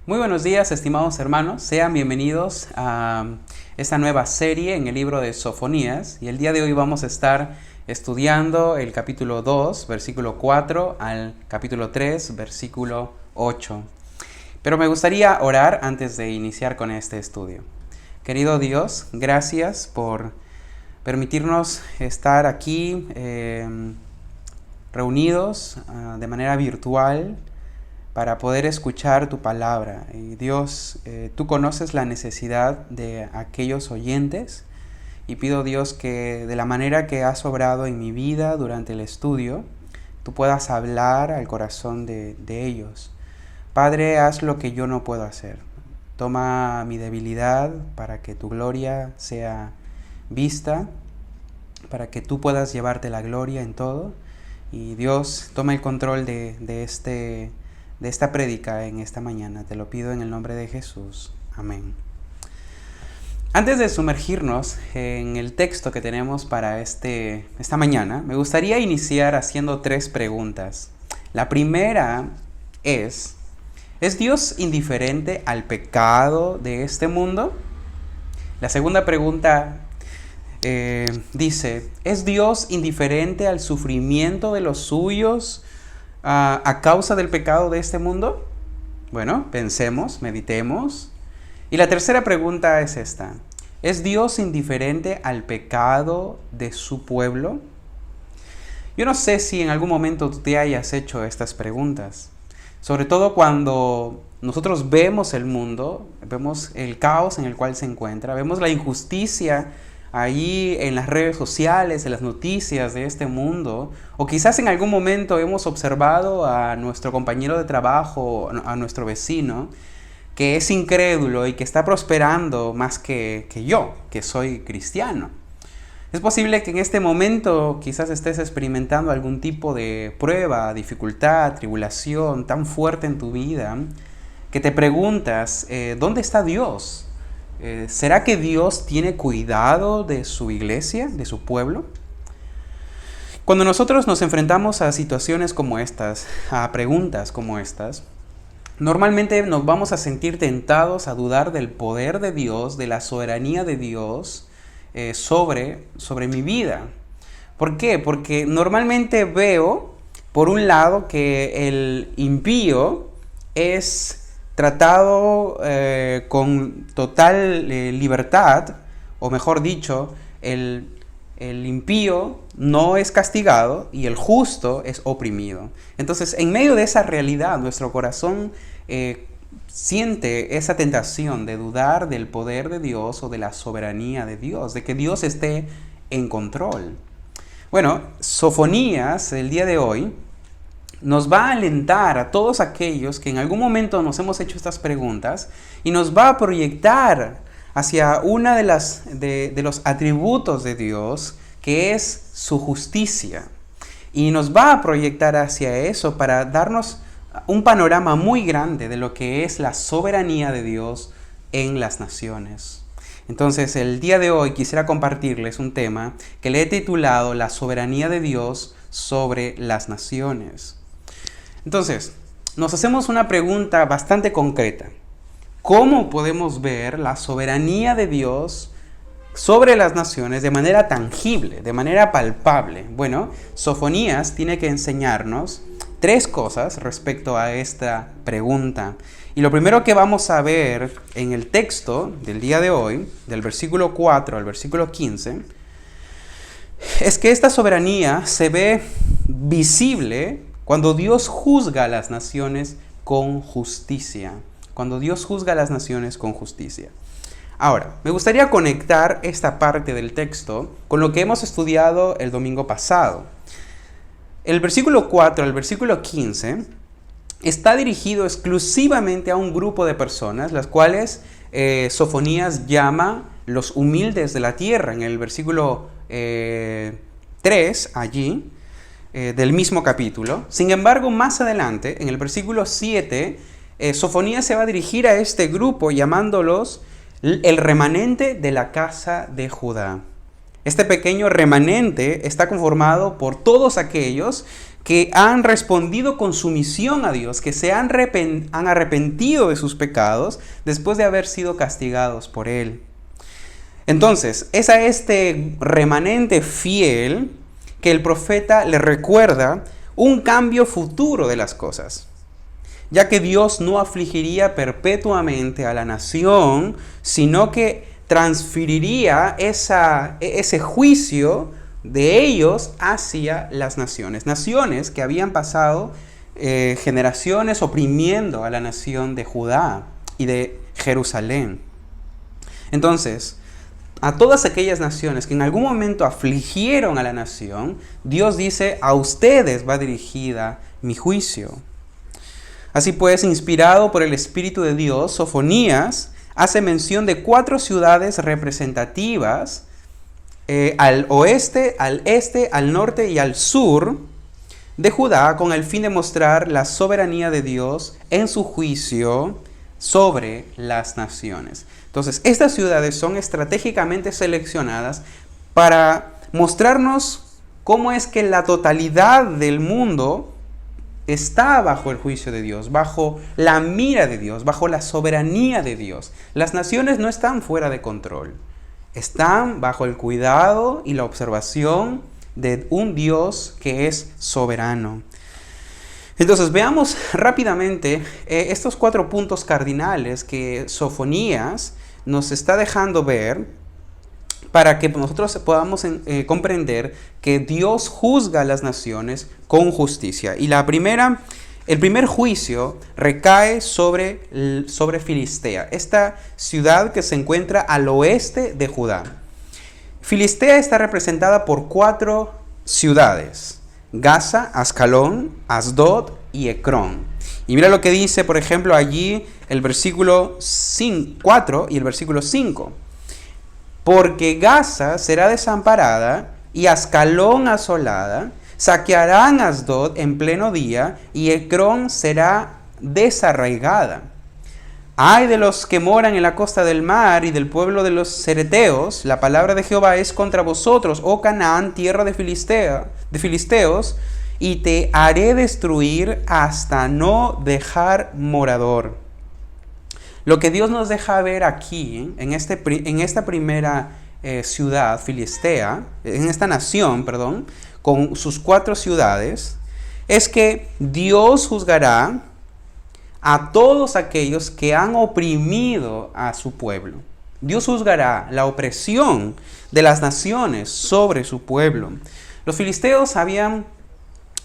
Muy buenos días, estimados hermanos. Sean bienvenidos a esta nueva serie en el libro de Sofonías. Y el día de hoy vamos a estar estudiando el capítulo 2, versículo 4 al capítulo 3, versículo 8. Pero me gustaría orar antes de iniciar con este estudio. Querido Dios, gracias por permitirnos estar aquí reunidos de manera virtual para poder escuchar tu palabra. Y Dios, tú conoces la necesidad de aquellos oyentes y pido, Dios, que de la manera que has obrado en mi vida durante el estudio, tú puedas hablar al corazón de ellos. Padre, haz lo que yo no puedo hacer. Toma mi debilidad para que tu gloria sea vista, para que tú puedas llevarte la gloria en todo. Y Dios, toma el control de esta prédica en esta mañana. Te lo pido en el nombre de Jesús. Amén. Antes de sumergirnos en el texto que tenemos para esta mañana, me gustaría iniciar haciendo 3 preguntas. La primera ¿es Dios indiferente al pecado de este mundo? La segunda pregunta dice, ¿es Dios indiferente al sufrimiento de los suyos a causa del pecado de este mundo? Bueno, pensemos, meditemos. Y la tercera pregunta es esta: ¿es Dios indiferente al pecado de su pueblo? Yo no sé si en algún momento tú te hayas hecho estas preguntas, sobre todo cuando nosotros vemos el mundo, vemos el caos en el cual se encuentra, vemos la injusticia ahí en las redes sociales, en las noticias de este mundo, o quizás en algún momento hemos observado a nuestro compañero de trabajo, a nuestro vecino, que es incrédulo y que está prosperando más que yo, que soy cristiano. Es posible que en este momento quizás estés experimentando algún tipo de prueba, dificultad, tribulación tan fuerte en tu vida, que te preguntas, ¿dónde está Dios? ¿Será que Dios tiene cuidado de su iglesia, de su pueblo? Cuando nosotros nos enfrentamos a situaciones como estas, a preguntas como estas, normalmente nos vamos a sentir tentados a dudar del poder de Dios, de la soberanía de Dios sobre mi vida. ¿Por qué? Porque normalmente veo, por un lado, que el impío es tratado con total libertad, o mejor dicho, el impío no es castigado y el justo es oprimido. Entonces, en medio de esa realidad, nuestro corazón siente esa tentación de dudar del poder de Dios o de la soberanía de Dios, de que Dios esté en control. Bueno, Sofonías, el día de hoy, nos va a alentar a todos aquellos que en algún momento nos hemos hecho estas preguntas y nos va a proyectar hacia una de los atributos de Dios, que es su justicia. Y nos va a proyectar hacia eso para darnos un panorama muy grande de lo que es la soberanía de Dios en las naciones. Entonces, el día de hoy quisiera compartirles un tema que le he titulado La soberanía de Dios sobre las naciones. Entonces, nos hacemos una pregunta bastante concreta. ¿Cómo podemos ver la soberanía de Dios sobre las naciones de manera tangible, de manera palpable? Bueno, Sofonías tiene que enseñarnos 3 cosas respecto a esta pregunta. Y lo primero que vamos a ver en el texto del día de hoy, del versículo 4 al versículo 15, es que esta soberanía se ve visible cuando Dios juzga a las naciones con justicia. Cuando Dios juzga a las naciones con justicia. Ahora, me gustaría conectar esta parte del texto con lo que hemos estudiado el domingo pasado. El versículo 4 al versículo 15 está dirigido exclusivamente a un grupo de personas, las cuales Sofonías llama los humildes de la tierra. En el versículo 3, allí, del mismo capítulo. Sin embargo, más adelante, en el versículo 7, Sofonías se va a dirigir a este grupo llamándolos el remanente de la casa de Judá. Este pequeño remanente está conformado por todos aquellos que han respondido con sumisión a Dios, que se han arrepentido de sus pecados después de haber sido castigados por Él. Entonces, es a este remanente fiel que el profeta le recuerda un cambio futuro de las cosas, ya que Dios no afligiría perpetuamente a la nación, sino que transferiría ese juicio de ellos hacia las naciones. Naciones que habían pasado generaciones oprimiendo a la nación de Judá y de Jerusalén. Entonces, a todas aquellas naciones que en algún momento afligieron a la nación, Dios dice: a ustedes va dirigida mi juicio. Así pues, inspirado por el Espíritu de Dios, Sofonías hace mención de 4 ciudades representativas al oeste, al este, al norte y al sur de Judá, con el fin de mostrar la soberanía de Dios en su juicio sobre las naciones. Entonces, estas ciudades son estratégicamente seleccionadas para mostrarnos cómo es que la totalidad del mundo está bajo el juicio de Dios, bajo la mira de Dios, bajo la soberanía de Dios. Las naciones no están fuera de control, están bajo el cuidado y la observación de un Dios que es soberano. Entonces, veamos rápidamente estos 4 puntos cardinales que Sofonías nos está dejando ver para que nosotros podamos comprender que Dios juzga a las naciones con justicia. Y el primer juicio recae sobre Filistea, esta ciudad que se encuentra al oeste de Judá. Filistea está representada por 4 ciudades: Gaza, Ascalón, Asdod y Ecrón. Y mira lo que dice, por ejemplo, allí el versículo 4 y el versículo 5. Porque Gaza será desamparada y Ascalón asolada, saquearán Asdod en pleno día y Ecrón será desarraigada. Ay de los que moran en la costa del mar y del pueblo de los cereteos, la palabra de Jehová es contra vosotros, oh Canaán, tierra de filisteos, y te haré destruir hasta no dejar morador. Lo que Dios nos deja ver aquí, en esta primera ciudad filistea, en esta nación, perdón, con sus 4 ciudades, es que Dios juzgará a todos aquellos que han oprimido a su pueblo. Dios juzgará la opresión de las naciones sobre su pueblo. Los filisteos habían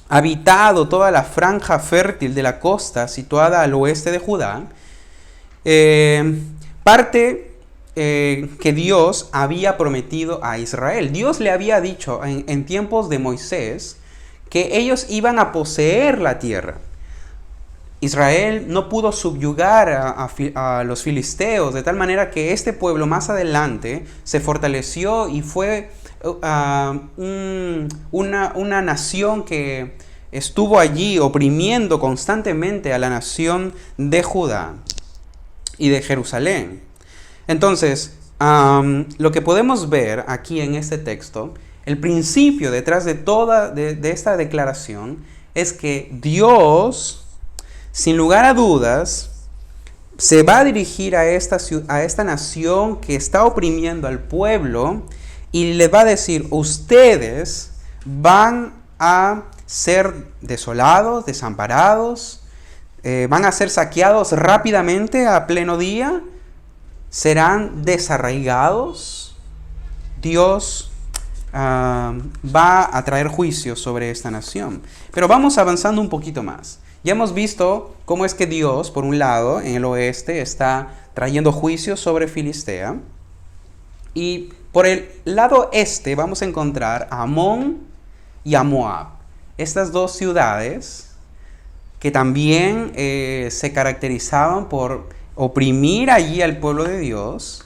habitado toda la franja fértil de la costa situada al oeste de Judá, parte que Dios había prometido a Israel. Dios le había dicho en tiempos de Moisés que ellos iban a poseer la tierra. Israel no pudo subyugar a los filisteos, de tal manera que este pueblo más adelante se fortaleció y fue una nación que estuvo allí oprimiendo constantemente a la nación de Judá y de Jerusalén. Entonces, lo que podemos ver aquí en este texto, el principio detrás de toda esta declaración, es que Dios, sin lugar a dudas, se va a dirigir a esta nación que está oprimiendo al pueblo y le va a decir: ustedes van a ser desolados, desamparados, van a ser saqueados rápidamente a pleno día, serán desarraigados. Dios va a traer juicio sobre esta nación. Pero vamos avanzando un poquito más. Ya hemos visto cómo es que Dios, por un lado, en el oeste, está trayendo juicio sobre Filistea. Y por el lado este vamos a encontrar a Amón y a Moab. Estas 2 ciudades que también se caracterizaban por oprimir allí al pueblo de Dios.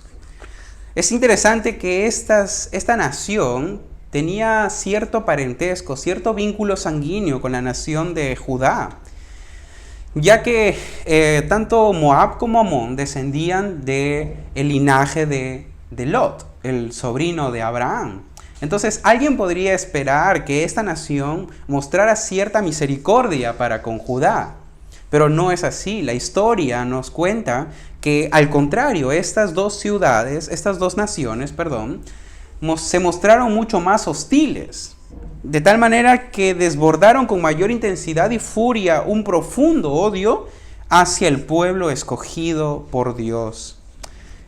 Es interesante que esta nación tenía cierto parentesco, cierto vínculo sanguíneo con la nación de Judá, ya que tanto Moab como Amón descendían del linaje de Lot, el sobrino de Abraham. Entonces, alguien podría esperar que esta nación mostrara cierta misericordia para con Judá, pero no es así. La historia nos cuenta que, al contrario, estas dos naciones, se mostraron mucho más hostiles, de tal manera que desbordaron con mayor intensidad y furia un profundo odio hacia el pueblo escogido por Dios.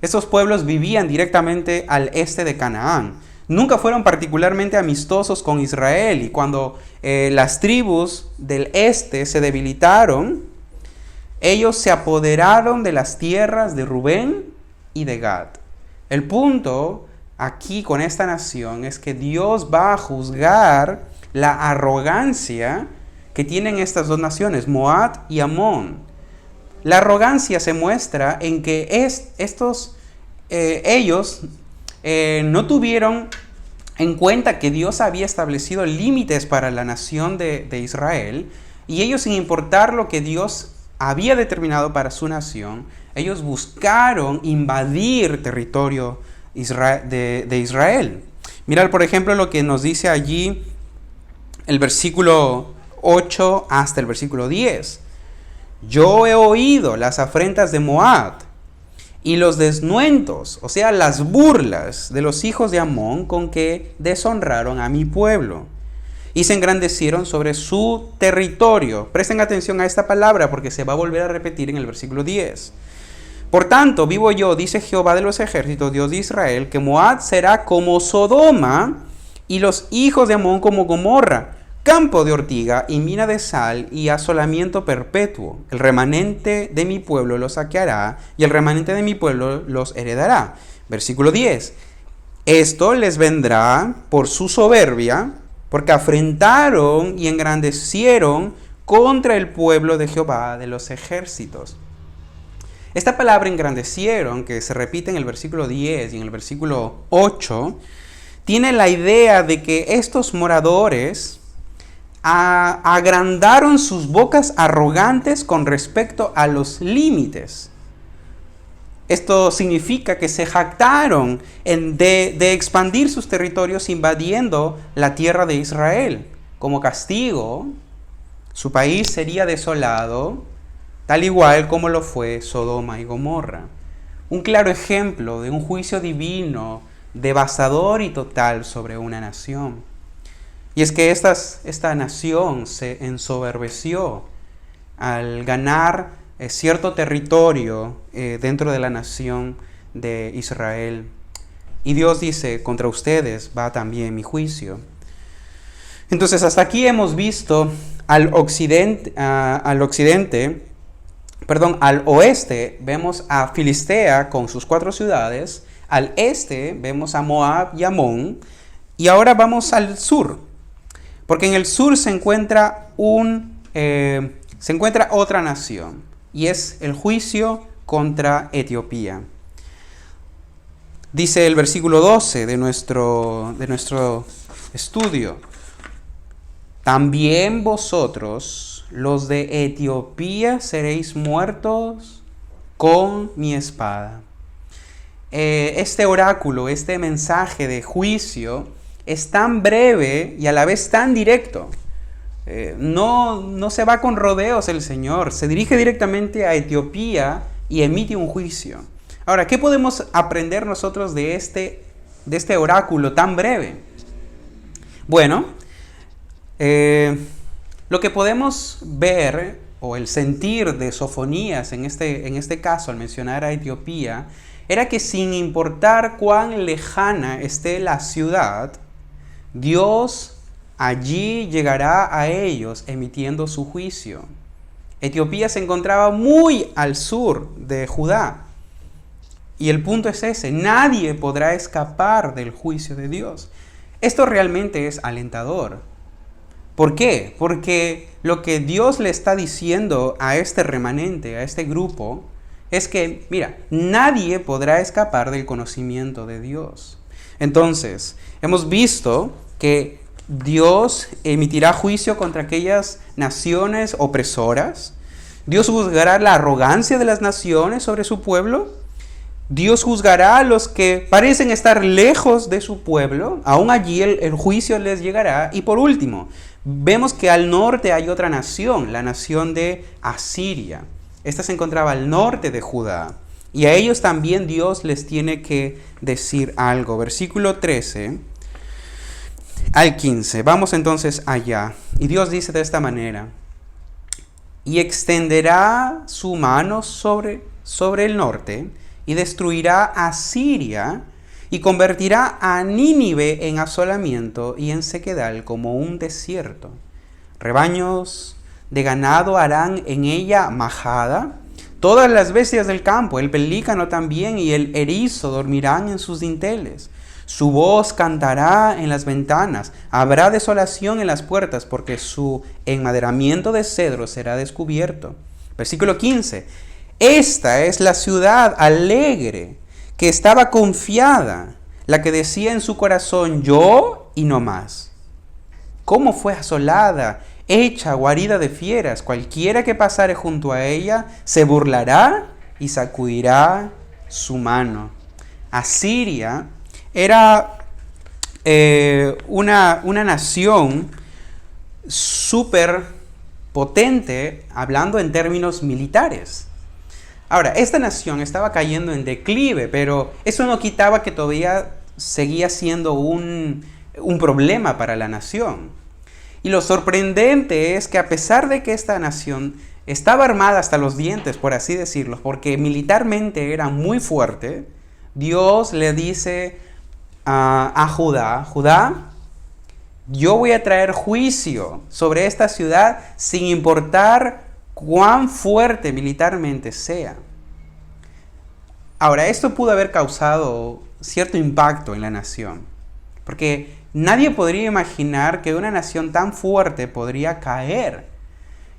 Estos pueblos vivían directamente al este de Canaán. Nunca fueron particularmente amistosos con Israel, y cuando las tribus del este se debilitaron, ellos se apoderaron de las tierras de Rubén y de Gad. El punto aquí con esta nación es que Dios va a juzgar la arrogancia que tienen estas dos naciones, Moab y Amón. La arrogancia se muestra en que ellos no tuvieron en cuenta que Dios había establecido límites para la nación de Israel, y ellos, sin importar lo que Dios había determinado para su nación, ellos buscaron invadir territorio de Israel. Mirad, por ejemplo, lo que nos dice allí el versículo 8 hasta el versículo 10. Yo he oído las afrentas de Moab y los desnuentos, o sea, las burlas de los hijos de Amón con que deshonraron a mi pueblo y se engrandecieron sobre su territorio. Presten atención a esta palabra porque se va a volver a repetir en el versículo 10. Por tanto, vivo yo, dice Jehová de los ejércitos, Dios de Israel, que Moab será como Sodoma y los hijos de Amón como Gomorra, campo de ortiga y mina de sal y asolamiento perpetuo. El remanente de mi pueblo los saqueará y el remanente de mi pueblo los heredará. Versículo 10. Esto les vendrá por su soberbia, porque afrentaron y engrandecieron contra el pueblo de Jehová de los ejércitos. Esta palabra engrandecieron, que se repite en el versículo 10 y en el versículo 8, tiene la idea de que estos moradores agrandaron sus bocas arrogantes con respecto a los límites. Esto significa que se jactaron de expandir sus territorios invadiendo la tierra de Israel. Como castigo, su país sería desolado, tal igual como lo fue Sodoma y Gomorra. Un claro ejemplo de un juicio divino devastador y total sobre una nación. Y es que esta nación se ensoberbeció al ganar cierto territorio dentro de la nación de Israel. Y Dios dice, contra ustedes va también mi juicio. Entonces, hasta aquí hemos visto al oeste vemos a Filistea con sus 4 ciudades, al este vemos a Moab y Amón, y ahora vamos al sur, porque en el sur se encuentra otra nación, y es el juicio contra Etiopía. Dice el versículo 12 de nuestro estudio: también vosotros, los de Etiopía, seréis muertos con mi espada. Este oráculo, este mensaje de juicio es tan breve y a la vez tan directo. No se va con rodeos el Señor, se dirige directamente a Etiopía y emite un juicio. Ahora, ¿qué podemos aprender nosotros de este oráculo tan breve? Bueno, lo que podemos ver, o el sentir de Sofonías en este caso al mencionar a Etiopía, era que sin importar cuán lejana esté la ciudad, Dios allí llegará a ellos emitiendo su juicio. Etiopía se encontraba muy al sur de Judá. Y el punto es ese: nadie podrá escapar del juicio de Dios. Esto realmente es alentador. ¿Por qué? Porque lo que Dios le está diciendo a este remanente, a este grupo, es que, mira, nadie podrá escapar del conocimiento de Dios. Entonces, hemos visto que Dios emitirá juicio contra aquellas naciones opresoras. Dios juzgará la arrogancia de las naciones sobre su pueblo. Dios juzgará a los que parecen estar lejos de su pueblo, aún allí el juicio les llegará. Y por último, vemos que al norte hay otra nación, la nación de Asiria. Esta se encontraba al norte de Judá. Y a ellos también Dios les tiene que decir algo. Versículo 13 al 15. Vamos entonces allá. Y Dios dice de esta manera: y extenderá su mano sobre el norte, y destruirá a Siria, y convertirá a Nínive en asolamiento y en sequedal como un desierto. Rebaños de ganado harán en ella majada, todas las bestias del campo, el pelícano también y el erizo dormirán en sus dinteles. Su voz cantará en las ventanas, habrá desolación en las puertas, porque su enmaderamiento de cedro será descubierto. Versículo 15. Esta es la ciudad alegre, que estaba confiada, la que decía en su corazón: yo y no más. ¿Cómo fue asolada, hecha guarida de fieras? Cualquiera que pasare junto a ella se burlará y sacudirá su mano. Asiria era una nación súper potente, hablando en términos militares. Ahora, esta nación estaba cayendo en declive, pero eso no quitaba que todavía seguía siendo un problema para la nación. Y lo sorprendente es que a pesar de que esta nación estaba armada hasta los dientes, por así decirlo, porque militarmente era muy fuerte, Dios le dice a Judá: Judá, yo voy a traer juicio sobre esta ciudad sin importar cuán fuerte militarmente sea. Ahora, esto pudo haber causado cierto impacto en la nación, porque nadie podría imaginar que una nación tan fuerte podría caer.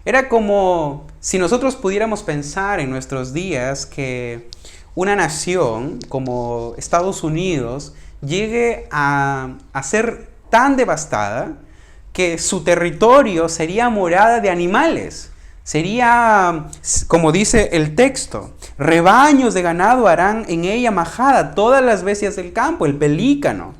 Era como si nosotros pudiéramos pensar en nuestros días que una nación como Estados Unidos llegue a ser tan devastada que su territorio sería morada de animales. Sería, como dice el texto, rebaños de ganado harán en ella majada, todas las bestias del campo, el pelícano,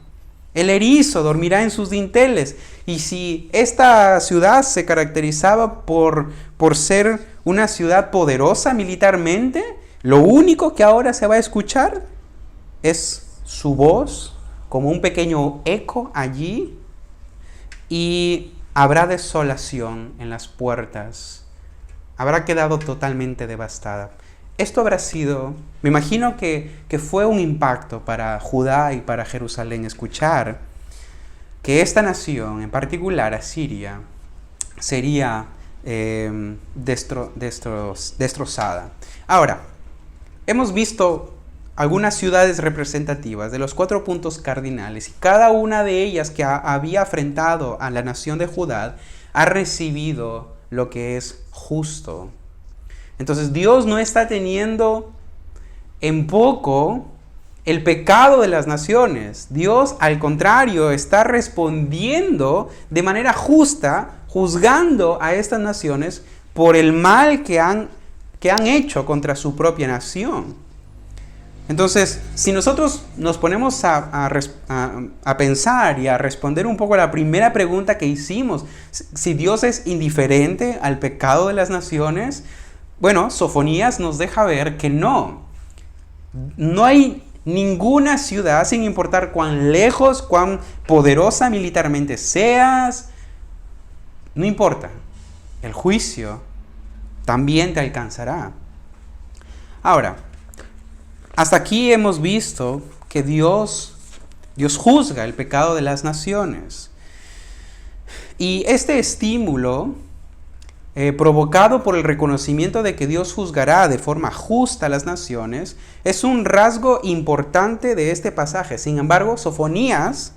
el erizo dormirá en sus dinteles. Y si esta ciudad se caracterizaba por ser una ciudad poderosa militarmente, lo único que ahora se va a escuchar es su voz como un pequeño eco allí, y habrá desolación en las puertas. Habrá quedado totalmente devastada. Esto habrá sido, me imagino que fue un impacto para Judá y para Jerusalén escuchar que esta nación, en particular Asiria, sería destrozada. Ahora, hemos visto algunas ciudades representativas de los 4 puntos cardinales, y cada una de ellas que había afrentado a la nación de Judá ha recibido lo que es justo. Entonces Dios no está teniendo en poco el pecado de las naciones. Dios, al contrario, está respondiendo de manera justa, juzgando a estas naciones por el mal que han hecho contra su propia nación. Entonces, si nosotros nos ponemos a pensar y a responder un poco a la primera pregunta que hicimos, si Dios es indiferente al pecado de las naciones, bueno, Sofonías nos deja ver que no. No hay ninguna ciudad, sin importar cuán lejos, cuán poderosa militarmente seas, no importa. El juicio también te alcanzará. Ahora, hasta aquí hemos visto que Dios juzga el pecado de las naciones. Y este estímulo, provocado por el reconocimiento de que Dios juzgará de forma justa a las naciones, es un rasgo importante de este pasaje. Sin embargo, Sofonías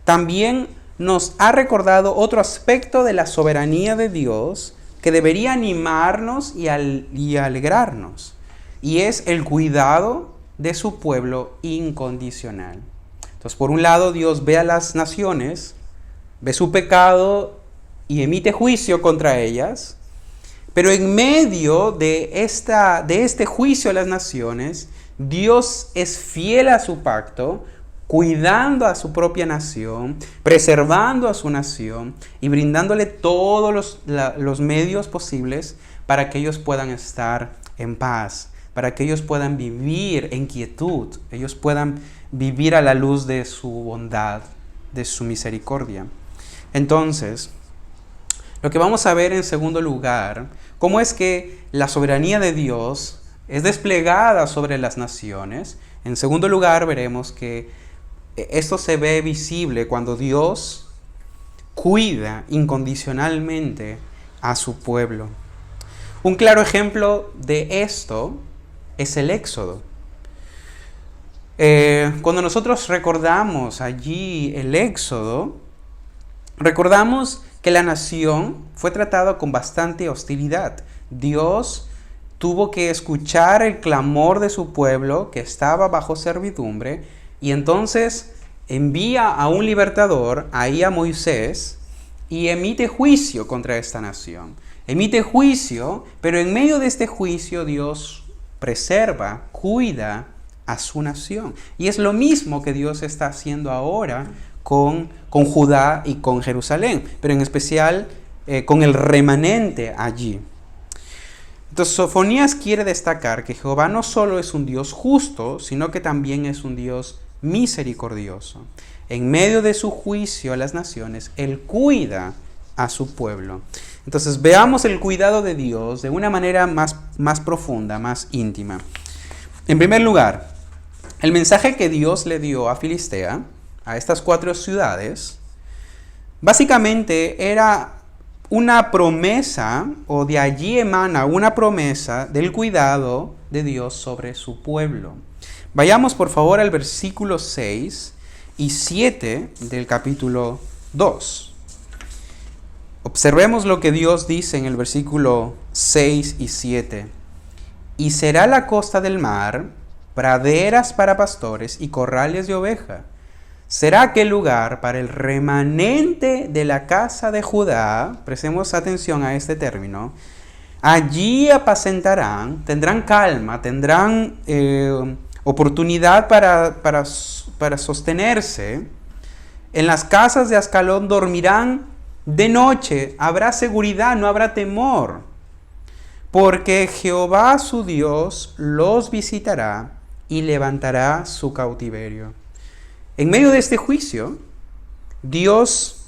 también nos ha recordado otro aspecto de la soberanía de Dios que debería animarnos y alegrarnos. Y es el cuidado de su pueblo incondicional. Entonces, por un lado, Dios ve a las naciones, ve su pecado y emite juicio contra ellas, pero en medio de este juicio a las naciones, Dios es fiel a su pacto, cuidando a su propia nación, preservando a su nación y brindándole todos los medios posibles para que ellos puedan estar en paz, para que ellos puedan vivir en quietud, ellos puedan vivir a la luz de su bondad, de su misericordia. Entonces, lo que vamos a ver en segundo lugar, cómo es que la soberanía de Dios es desplegada sobre las naciones. En segundo lugar, veremos que esto se ve visible cuando Dios cuida incondicionalmente a su pueblo. Un claro ejemplo de esto es el Éxodo. Cuando nosotros recordamos allí el Éxodo, recordamos que la nación fue tratada con bastante hostilidad. Dios tuvo que escuchar el clamor de su pueblo que estaba bajo servidumbre y entonces envía a un libertador, ahí a Moisés, y emite juicio contra esta nación. Emite juicio, pero en medio de este juicio Dios preserva, cuida a su nación. Y es lo mismo que Dios está haciendo ahora con Judá y con Jerusalén, pero en especial con el remanente allí. Entonces Sofonías quiere destacar que Jehová no solo es un Dios justo, sino que también es un Dios misericordioso. En medio de su juicio a las naciones, Él cuida a su pueblo. Entonces veamos el cuidado de Dios de una manera más profunda, más íntima. En primer lugar, el mensaje que Dios le dio a Filistea, a estas 4 ciudades, básicamente era una promesa, o de allí emana una promesa del cuidado de Dios sobre su pueblo. Vayamos por favor al versículo 6 y 7 del capítulo 2. Observemos lo que Dios dice en el versículo 6 y 7. Y será la costa del mar, praderas para pastores y corrales de oveja. Será aquel lugar para el remanente de la casa de Judá. Prestemos atención a este término. Allí apacentarán, tendrán calma, tendrán oportunidad para sostenerse. En las casas de Ascalón dormirán de noche, habrá seguridad, no habrá temor. Porque Jehová su Dios los visitará y levantará su cautiverio. En medio de este juicio, Dios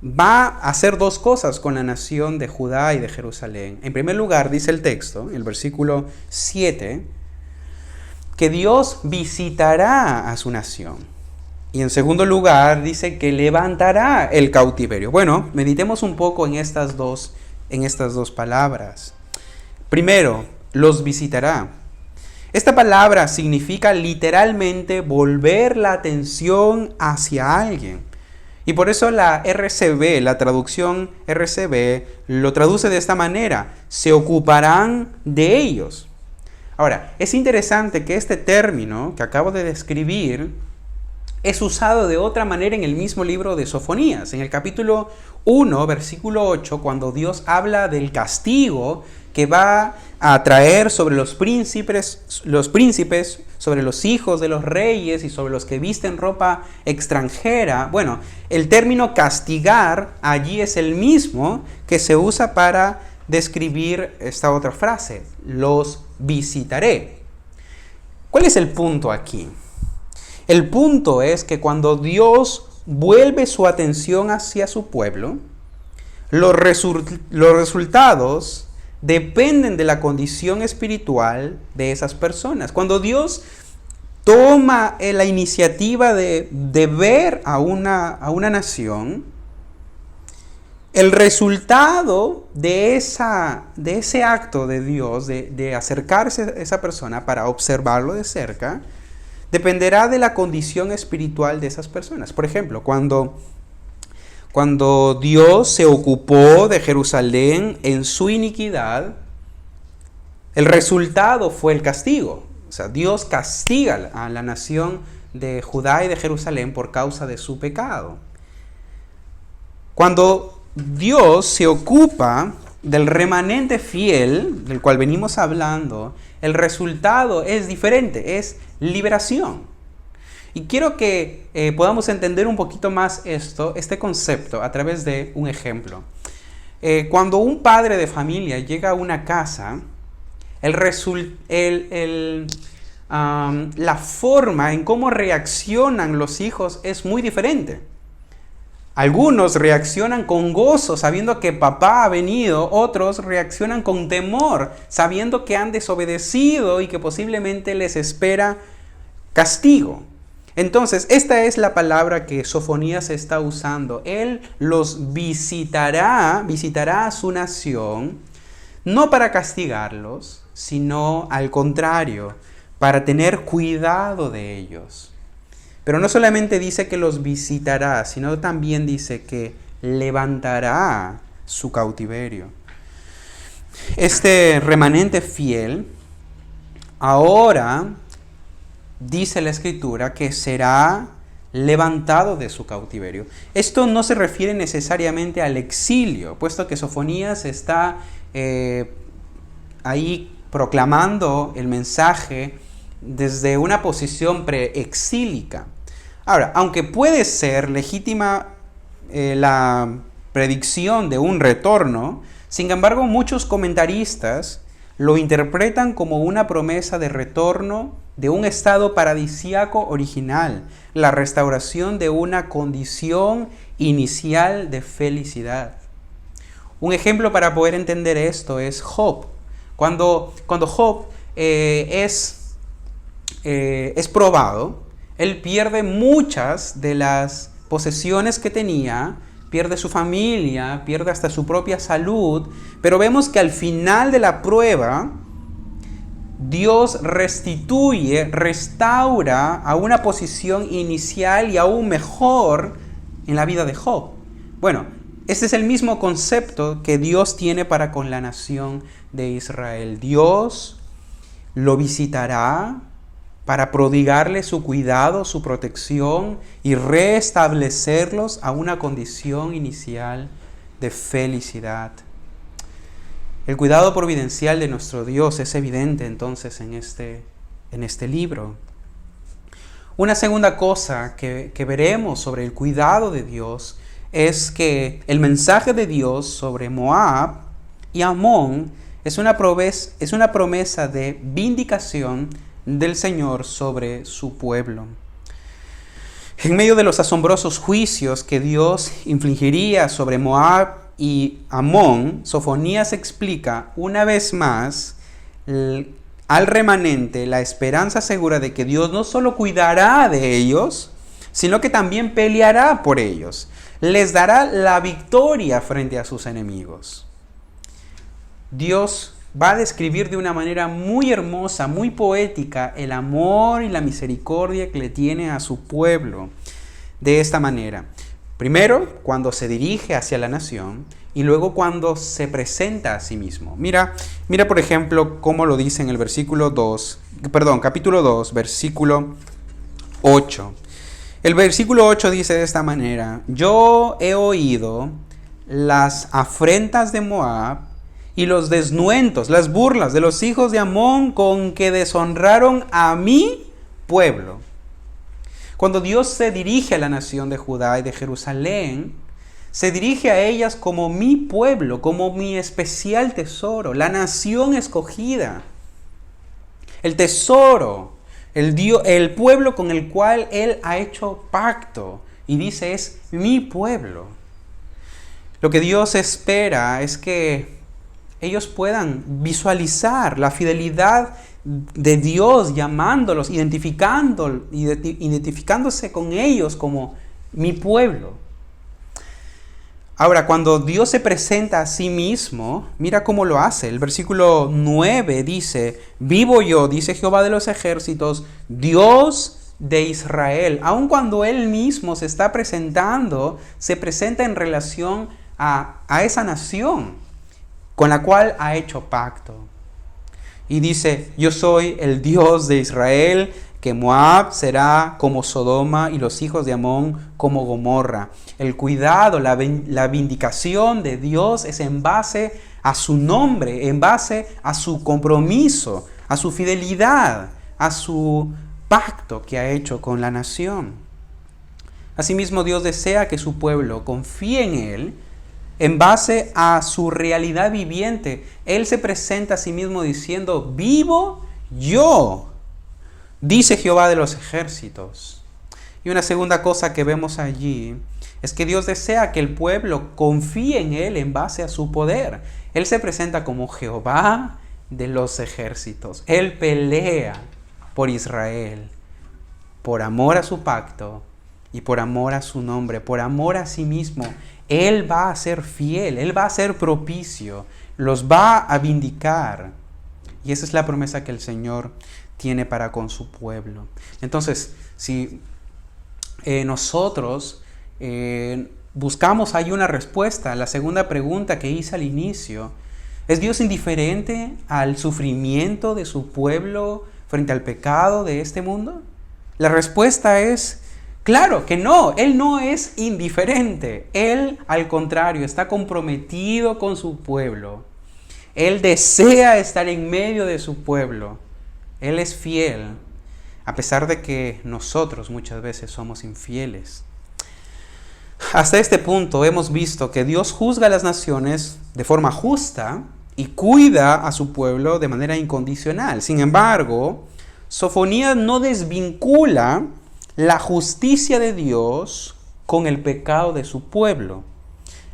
va a hacer 2 cosas con la nación de Judá y de Jerusalén. En primer lugar, dice el texto, el versículo 7, que Dios visitará a su nación. Y en segundo lugar, dice que levantará el cautiverio. Bueno, meditemos un poco en estas dos palabras. Primero, los visitará. Esta palabra significa literalmente volver la atención hacia alguien. Y por eso la RCV, la traducción RCV, lo traduce de esta manera: se ocuparán de ellos. Ahora, es interesante que este término que acabo de describir es usado de otra manera en el mismo libro de Sofonías. En el capítulo 1, versículo 8, cuando Dios habla del castigo que va a traer sobre los príncipes, sobre los hijos de los reyes y sobre los que visten ropa extranjera. Bueno, el término castigar allí es el mismo que se usa para describir esta otra frase: los visitaré. ¿Cuál es el punto aquí? El punto es que cuando Dios vuelve su atención hacia su pueblo, los resultados dependen de la condición espiritual de esas personas. Cuando Dios toma la iniciativa de ver a una nación, el resultado de ese acto de Dios, de acercarse a esa persona para observarlo de cerca, dependerá de la condición espiritual de esas personas. Por ejemplo, cuando Dios se ocupó de Jerusalén en su iniquidad, el resultado fue el castigo. O sea, Dios castiga a la nación de Judá y de Jerusalén por causa de su pecado. Cuando Dios se ocupa del remanente fiel, del cual venimos hablando, el resultado es diferente, es liberación. Y quiero que podamos entender un poquito más este concepto a través de un ejemplo. Cuando un padre de familia llega a una casa, la forma en cómo reaccionan los hijos es muy diferente. Algunos reaccionan con gozo sabiendo que papá ha venido, otros reaccionan con temor sabiendo que han desobedecido y que posiblemente les espera castigo. Entonces, esta es la palabra que Sofonías está usando. Él los visitará a su nación, no para castigarlos, sino al contrario, para tener cuidado de ellos. Pero no solamente dice que los visitará, sino también dice que levantará su cautiverio. Este remanente fiel, ahora dice la Escritura que será levantado de su cautiverio. Esto no se refiere necesariamente al exilio, puesto que Sofonías está ahí proclamando el mensaje desde una posición preexílica. Ahora, aunque puede ser legítima la predicción de un retorno, sin embargo, muchos comentaristas lo interpretan como una promesa de retorno de un estado paradisíaco original, la restauración de una condición inicial de felicidad. Un ejemplo para poder entender esto es Job. Cuando Job es probado, él pierde muchas de las posesiones que tenía, pierde su familia, pierde hasta su propia salud, pero vemos que al final de la prueba, Dios restaura a una posición inicial y aún mejor en la vida de Job. Bueno, este es el mismo concepto que Dios tiene para con la nación de Israel. Dios lo visitará para prodigarle su cuidado, su protección y restablecerlos a una condición inicial de felicidad. El cuidado providencial de nuestro Dios es evidente entonces en este libro. Una segunda cosa que veremos sobre el cuidado de Dios es que el mensaje de Dios sobre Moab y Amón es una promesa de vindicación del Señor sobre su pueblo. En medio de los asombrosos juicios que Dios infligiría sobre Moab y Amón, Sofonías explica una vez más al remanente la esperanza segura de que Dios no solo cuidará de ellos, sino que también peleará por ellos. Les dará la victoria frente a sus enemigos. Dios va a describir de una manera muy hermosa, muy poética, el amor y la misericordia que le tiene a su pueblo de esta manera. Primero, cuando se dirige hacia la nación y luego cuando se presenta a sí mismo. Mira por ejemplo, cómo lo dice en el capítulo 2, versículo 8. El versículo 8 dice de esta manera: Yo he oído las afrentas de Moab y los desnuentos, las burlas de los hijos de Amón con que deshonraron a mi pueblo. Cuando Dios se dirige a la nación de Judá y de Jerusalén, se dirige a ellas como mi pueblo, como mi especial tesoro, la nación escogida, el tesoro, el pueblo con el cual Él ha hecho pacto. Y dice, es mi pueblo. Lo que Dios espera es que ellos puedan visualizar la fidelidad de Dios llamándolos, identificándose con ellos como mi pueblo. Ahora, cuando Dios se presenta a sí mismo, mira cómo lo hace. El versículo 9 dice: Vivo yo, dice Jehová de los ejércitos, Dios de Israel. Aun cuando Él mismo se está presentando, se presenta en relación a esa nación con la cual ha hecho pacto. Y dice: Yo soy el Dios de Israel, que Moab será como Sodoma y los hijos de Amón como Gomorra. El cuidado, la vindicación de Dios es en base a su nombre, en base a su compromiso, a su fidelidad, a su pacto que ha hecho con la nación. Asimismo, Dios desea que su pueblo confíe en Él en base a su realidad viviente. Él se presenta a sí mismo diciendo: vivo yo, dice Jehová de los ejércitos. Y una segunda cosa que vemos allí es que Dios desea que el pueblo confíe en Él en base a su poder. Él se presenta como Jehová de los ejércitos. Él pelea por Israel, por amor a su pacto y por amor a su nombre, por amor a sí mismo. Él va a ser fiel, Él va a ser propicio, los va a vindicar. Y esa es la promesa que el Señor tiene para con su pueblo. Entonces, si nosotros buscamos ahí una respuesta a la segunda pregunta que hice al inicio, ¿es Dios indiferente al sufrimiento de su pueblo frente al pecado de este mundo? La respuesta es claro que no. Él no es indiferente. Él, al contrario, está comprometido con su pueblo. Él desea estar en medio de su pueblo. Él es fiel, a pesar de que nosotros muchas veces somos infieles. Hasta este punto hemos visto que Dios juzga a las naciones de forma justa y cuida a su pueblo de manera incondicional. Sin embargo, Sofonías no desvincula la justicia de Dios con el pecado de su pueblo.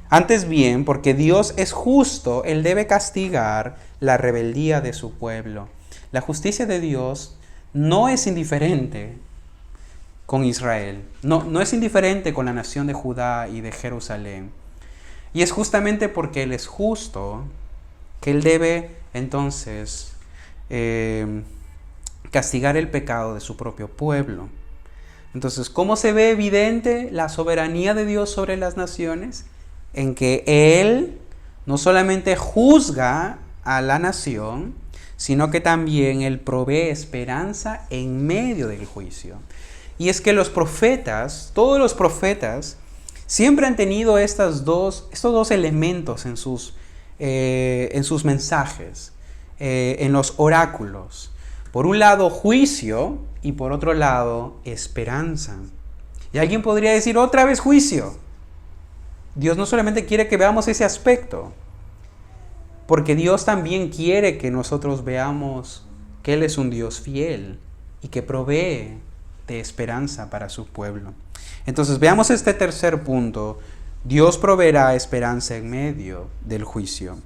Antes bien, porque Dios es justo, Él debe castigar la rebeldía de su pueblo. La justicia de Dios no es indiferente con Israel, no es indiferente con la nación de Judá y de Jerusalén. Y es justamente porque Él es justo que Él debe entonces castigar el pecado de su propio pueblo. Entonces, ¿cómo se ve evidente la soberanía de Dios sobre las naciones? En que Él no solamente juzga a la nación, sino que también Él provee esperanza en medio del juicio. Y es que los profetas, todos los profetas, siempre han tenido estos dos elementos en sus mensajes, en los oráculos. Por un lado, juicio, y por otro lado, esperanza. Y alguien podría decir: otra vez juicio. Dios no solamente quiere que veamos ese aspecto, porque Dios también quiere que nosotros veamos que Él es un Dios fiel y que provee de esperanza para su pueblo. Entonces veamos este tercer punto: Dios proveerá esperanza en medio del juicio.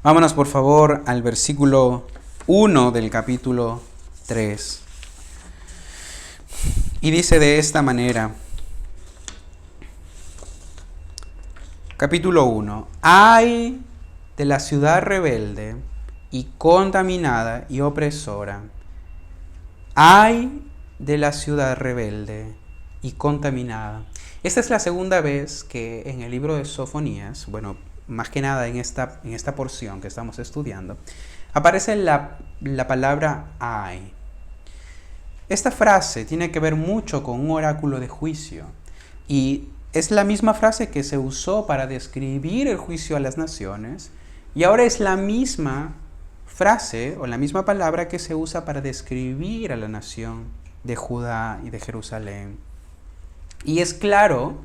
Vámonos por favor al versículo 1 del capítulo 3. Y dice de esta manera, capítulo 1: ¡Ay de la ciudad rebelde y contaminada y opresora! ¡Ay de la ciudad rebelde y contaminada! Esta es la segunda vez que en el libro de Sofonías, bueno, más que nada en esta porción que estamos estudiando, aparece la palabra ay. Esta frase tiene que ver mucho con un oráculo de juicio y es la misma frase que se usó para describir el juicio a las naciones y ahora es la misma frase o la misma palabra que se usa para describir a la nación de Judá y de Jerusalén. Y es claro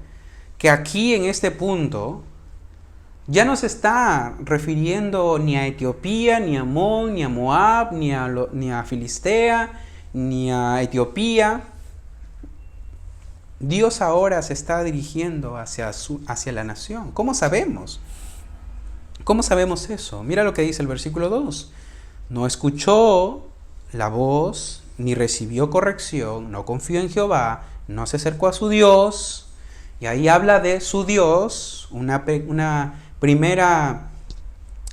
que aquí en este punto ya no se está refiriendo ni a Etiopía, ni a Amón, ni a Moab, ni a Filistea, ni a Etiopía. Dios ahora se está dirigiendo hacia la nación. ¿Cómo sabemos? ¿Cómo sabemos eso? Mira lo que dice el versículo 2. No escuchó la voz, ni recibió corrección, no confió en Jehová, no se acercó a su Dios. Y ahí habla de su Dios. Una primera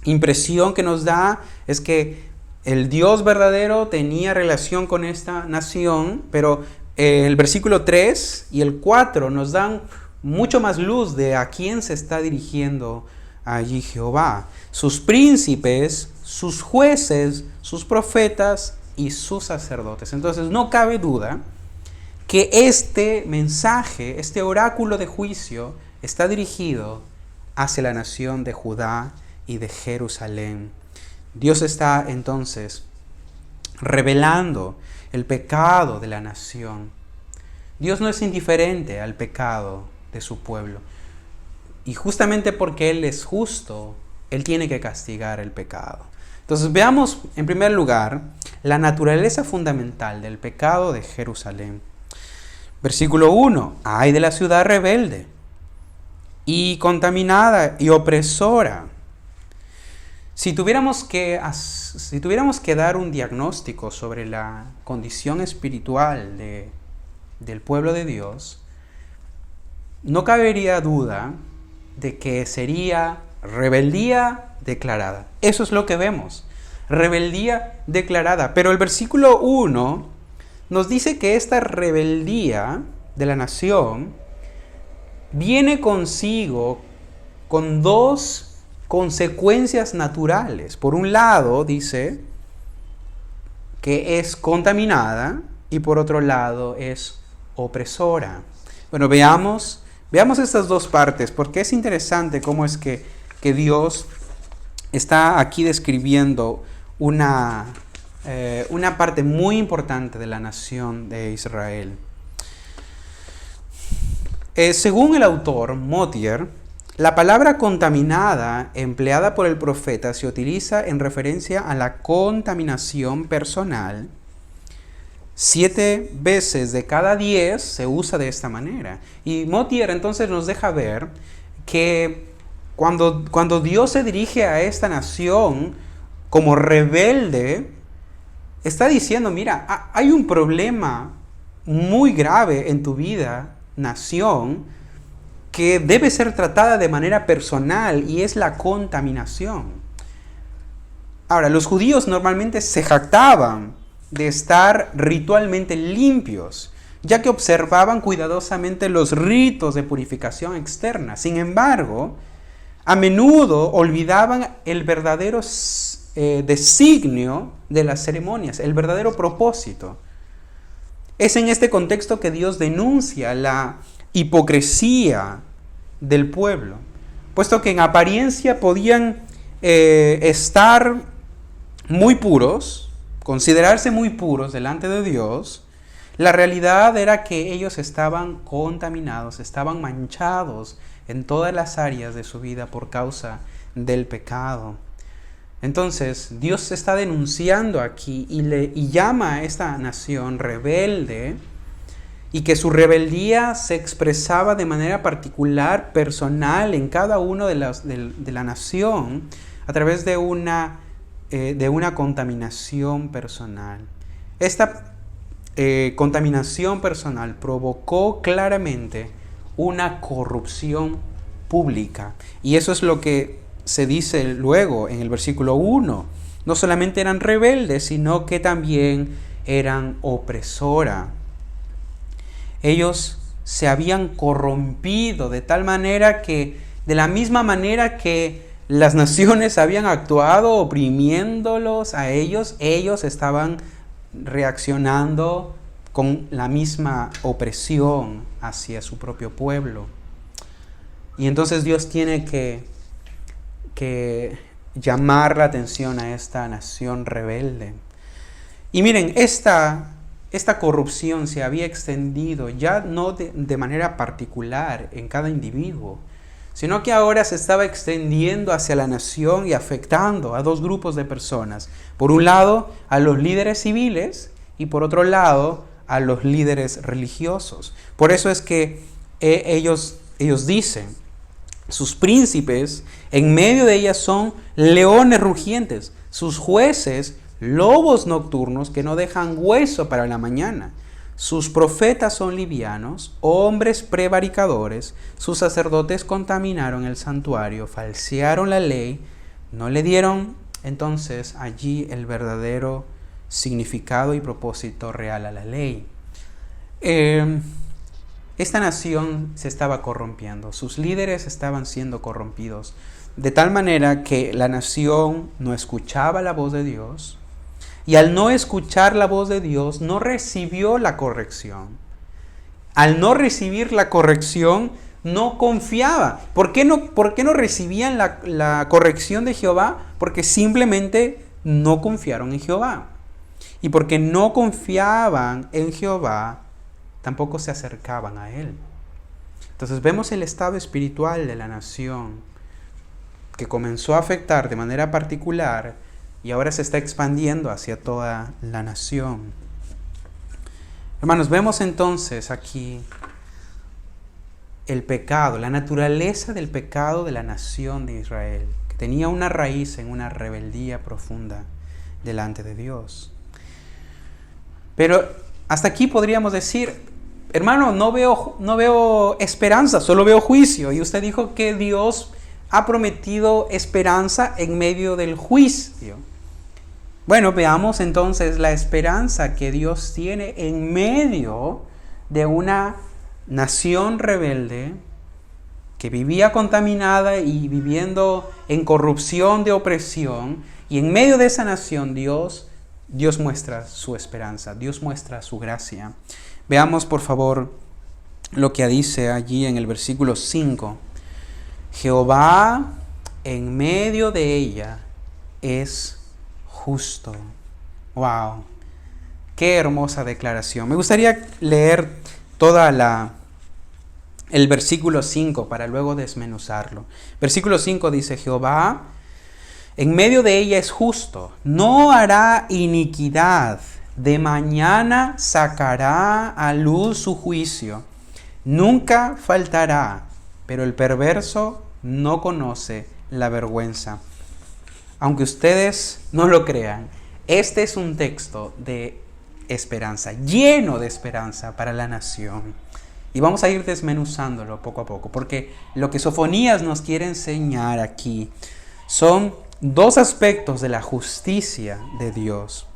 impresión que nos da es que el Dios verdadero tenía relación con esta nación, pero el versículo 3 y el 4 nos dan mucho más luz de a quién se está dirigiendo allí Jehová. Sus príncipes, sus jueces, sus profetas y sus sacerdotes. Entonces no cabe duda que este mensaje, este oráculo de juicio, está dirigido hacia la nación de Judá y de Jerusalén. Dios está entonces revelando el pecado de la nación. Dios no es indiferente al pecado de su pueblo. Y justamente porque Él es justo, Él tiene que castigar el pecado. Entonces veamos en primer lugar la naturaleza fundamental del pecado de Jerusalén. Versículo 1. Ay de la ciudad rebelde y contaminada y opresora. Si tuviéramos que dar un diagnóstico sobre la condición espiritual del pueblo de Dios, no cabería duda de que sería rebeldía declarada. Eso es lo que vemos, rebeldía declarada. Pero el versículo 1 nos dice que esta rebeldía de la nación viene consigo con dos consecuencias naturales. Por un lado, dice que es contaminada y por otro lado es opresora. Bueno, veamos estas dos partes, porque es interesante cómo es que Dios está aquí describiendo una parte muy importante de la nación de Israel. Según el autor Motyer, la palabra contaminada empleada por el profeta se utiliza en referencia a la contaminación personal. 7 veces de cada 10 se usa de esta manera. Y Motyer entonces nos deja ver que cuando Dios se dirige a esta nación como rebelde, está diciendo, mira, hay un problema muy grave en tu vida, nación, que debe ser tratada de manera personal, y es la contaminación. Ahora, los judíos normalmente se jactaban de estar ritualmente limpios, ya que observaban cuidadosamente los ritos de purificación externa. Sin embargo, a menudo olvidaban el verdadero designio de las ceremonias, el verdadero propósito. Es en este contexto que Dios denuncia la hipocresía del pueblo, puesto que en apariencia podían estar muy puros, considerarse muy puros delante de Dios. La realidad era que ellos estaban contaminados, estaban manchados en todas las áreas de su vida por causa del pecado. Entonces Dios está denunciando aquí y llama a esta nación rebelde, y que su rebeldía se expresaba de manera particular, personal, en cada uno de la nación, a través de una contaminación personal. Esta contaminación personal provocó claramente una corrupción pública. Y eso es lo que se dice luego en el versículo 1. No solamente eran rebeldes, sino que también eran opresora. Ellos se habían corrompido de tal manera que, de la misma manera que las naciones habían actuado oprimiéndolos a ellos estaban reaccionando con la misma opresión hacia su propio pueblo. Y entonces Dios tiene que llamar la atención a esta nación rebelde. Y miren, esta corrupción se había extendido ya no de manera particular en cada individuo, sino que ahora se estaba extendiendo hacia la nación y afectando a dos grupos de personas. Por un lado, a los líderes civiles, y por otro lado, a los líderes religiosos. Por eso es que ellos dicen, sus príncipes en medio de ellas son leones rugientes, sus jueces lobos nocturnos que no dejan hueso para la mañana. Sus profetas son livianos, hombres prevaricadores. Sus sacerdotes contaminaron el santuario, falsearon la ley, no le dieron entonces allí el verdadero significado y propósito real a la ley. Esta nación se estaba corrompiendo, sus líderes estaban siendo corrompidos, de tal manera que la nación no escuchaba la voz de Dios, y al no escuchar la voz de Dios, no recibió la corrección. Al no recibir la corrección, no confiaba. ¿Por qué no recibían la corrección de Jehová? Porque simplemente no confiaron en Jehová. Y porque no confiaban en Jehová, tampoco se acercaban a Él. Entonces vemos el estado espiritual de la nación que comenzó a afectar de manera particular y ahora se está expandiendo hacia toda la nación. Hermanos, vemos entonces aquí el pecado, la naturaleza del pecado de la nación de Israel, que tenía una raíz en una rebeldía profunda delante de Dios. Pero hasta aquí podríamos decir, hermano, no veo esperanza, solo veo juicio. Y usted dijo que Dios ha prometido esperanza en medio del juicio. Bueno, veamos entonces la esperanza que Dios tiene en medio de una nación rebelde que vivía contaminada y viviendo en corrupción de opresión. Y en medio de esa nación Dios muestra su esperanza, Dios muestra su gracia. Veamos por favor lo que dice allí en el versículo 5. Jehová en medio de ella es justo. ¡Wow! ¡Qué hermosa declaración! Me gustaría leer el versículo 5 para luego desmenuzarlo. Versículo 5 dice, Jehová en medio de ella es justo, no hará iniquidad, de mañana sacará a luz su juicio, nunca faltará, pero el perverso no conoce la vergüenza. Aunque ustedes no lo crean, este es un texto de esperanza, lleno de esperanza para la nación. Y vamos a ir desmenuzándolo poco a poco, porque lo que Sofonías nos quiere enseñar aquí son dos aspectos de la justicia de Dios.